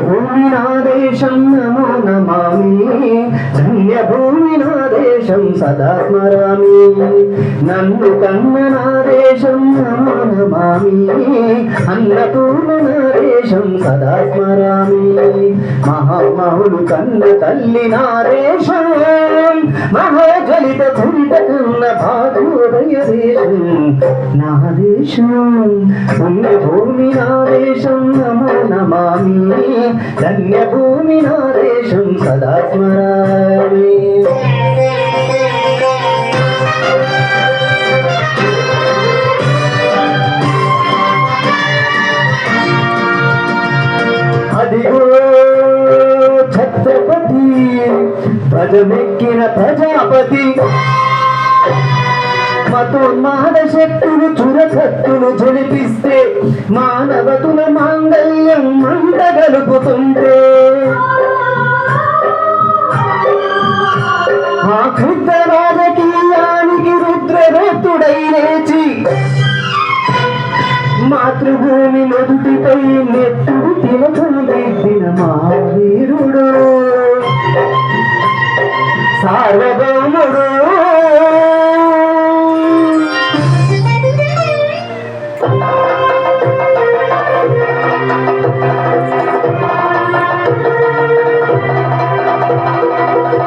భూమి నా దేశం నమో నమామి ధన్య భూమి నా దేశం సదా స్మరామి నన్ను కన్న నా దేశం నమో నమామి అన్నపూర్ణ నా దేశం సదా స్మరామి మహామహుడు కన్న తల్లి నా దేశం మహాజలిత చరిత కన్న భాగోదయ దేశం నా దేశం పుణ్యభూమి నా దేశం నమో నమామి ధన్యభూమి నా దేశం సదా స్మరామి అదిగో ఛత్రపతి ప్రజమెక్కిన ప్రజాపతి మతోన్మాద శక్తులు చురకత్తులు జలిపిస్తే మానవతుల మాంగళ్యం మంటగలుపుతుంటే ఆ క్రుద్ధ రాజకీయానికి రుద్రరతుడై లేచి మాతృభూమి నొదుటిపై నెత్తుడు తిలకం దిద్దిన మా వీరుడు సార్వభౌముడు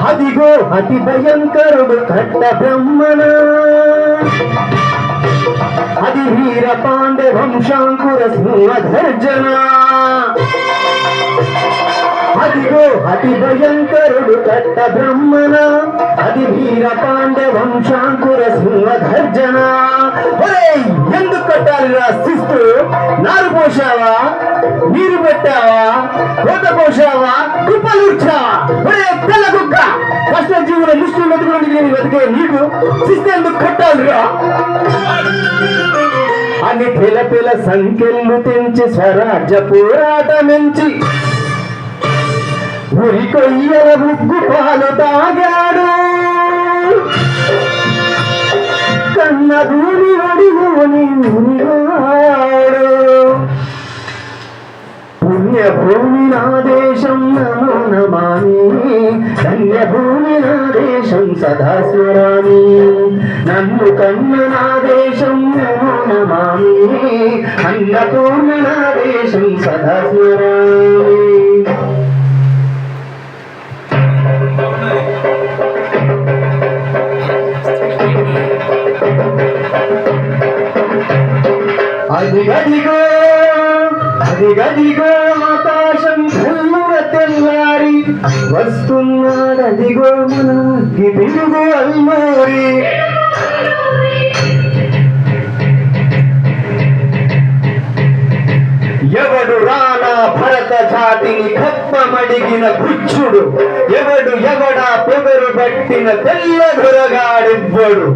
అదిగో అతి భయంకరుడు కట్ట బ్రహ్మణ అది వీర పాండ్య వంశాంకుర సింహధర్జన అదిగో అతి భయంకరుడు కట్ట బ్రహ్మణ అది వీర పాండ్య వంశాంకుర సింహధర్జన ఎందుకు కట్టాలిరా శిస్తు నారు పోసావా నీరు పెట్టావా కోత పోసావా కుప్పలుర్చావా తెల్ల కుక్క కష్టజీవుల ముష్టి మెతుకులు వెతికే నీకు శిస్తు ఎందుకు కట్టాలిరా అని పిల పిల సంఖ్యలు తెంచి స్వరాజ్య పోరాటమించి ఉరి కొయ్యల ముగ్గు పాలు తాగాడు కన్న భూమి అడిగోని ఉరిగాడు పుణ్యభూమి నా దేశం నమో నమామి ధన్యభూమి నా దేశం సదా స్మరామి నన్ను కన్న నా దేశం నమో నమామి అన్నపూర్ణ నా దేశం సదా స్మరామి అదిగదిగో అదిగదిగో ఆకాశం కల్లున తెల్లారి వస్తున్నాడదిగో మన గిడుగు అల్మోరి ఎవడు రానా భరత జాతిని ఖత్మమడిగిన బుచ్చుడు ఎవడు ఎవడా పొగరు పట్టిన తెల్ల దొరగాడివ్వడు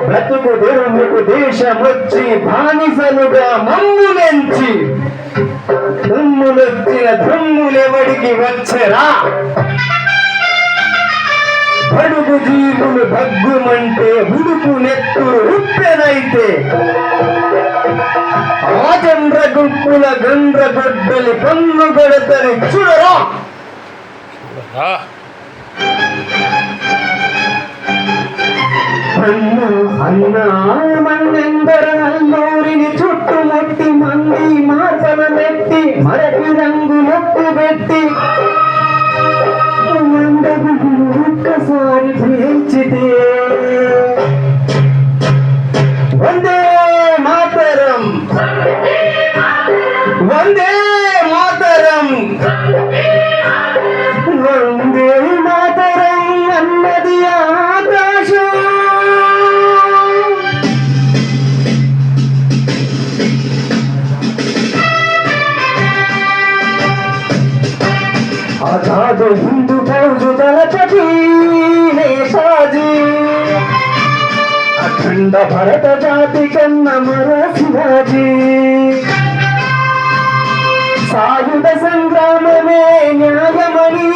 బ్రతుకు తెరుముకు దేశమొచ్చి బానిసలుగా మమ్ములెంచి దమ్ములొచ్చిన దమ్ములెవడికి వచ్చరా బడుగు జీవులు భగ్గుమంటే ఉడుపు నెత్తులు ఉప్పెనైతే ఆచంద్ర గుంపుల గండ్ర గొడ్డలి పన్ను గడతని చూడరా అన్నా మన్నెందర అల్లూరిని చుట్టుముట్టి మంది మార్పన పెట్టి మరటి రంగు నొప్పు పెట్టి ఒక్కసారి ప్రేమించితే వందే మాతరం వందే మాతరం వందే మాతరం అన్నది ఆకాశం ఆజాద్ హిందూ ఫౌజు దళపతి నేతాజీ అఖండ భరత జాతి కన్న మర శివాజీ సాయుధ సంగ్రామమే న్యాయమని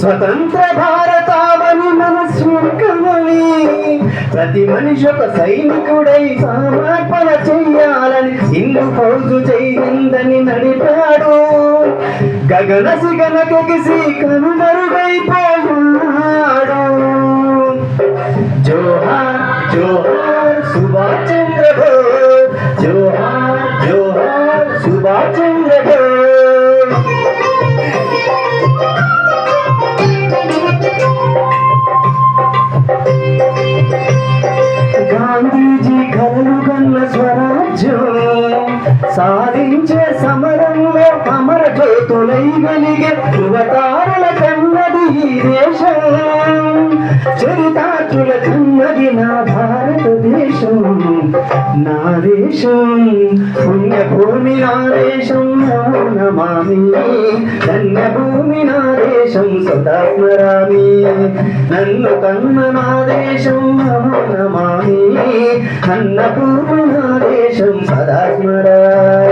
స్వతంత్ర భారతావని మన స్వర్గమని ప్రతి మనిషి ఒక సైనికుడై సమర్పణ చెయ్యాలని హిందూ ఫౌజు చెయ్యిందని నడిపాడు గగన సిగన కెగిసి కనుమరుగైపోయాడు. జోహార్ జోహార్ సుభాష్ చంద్ర బోస్, జోహార్ జోహార్ సుభాష్ చంద్ర బోస్. గాంధీజీ కలలు కన్న స్వరాజ్యం సాధించే సమరంలో అమర జ్యోతులై వెలిగే యువతారుల కన్నది ఈ దేశం, చరితార్థుల కన్నది నా భారతదేశం. నా దేశం పుణ్యభూమి, నా దేశం నమో నమామి, ధన్యభూమి నా దేశం సదా స్మరామి. నన్ను కన్న నా దేశం నమో నమామి, అన్నపూర్ణ నా దేశం సదా స్మరామి.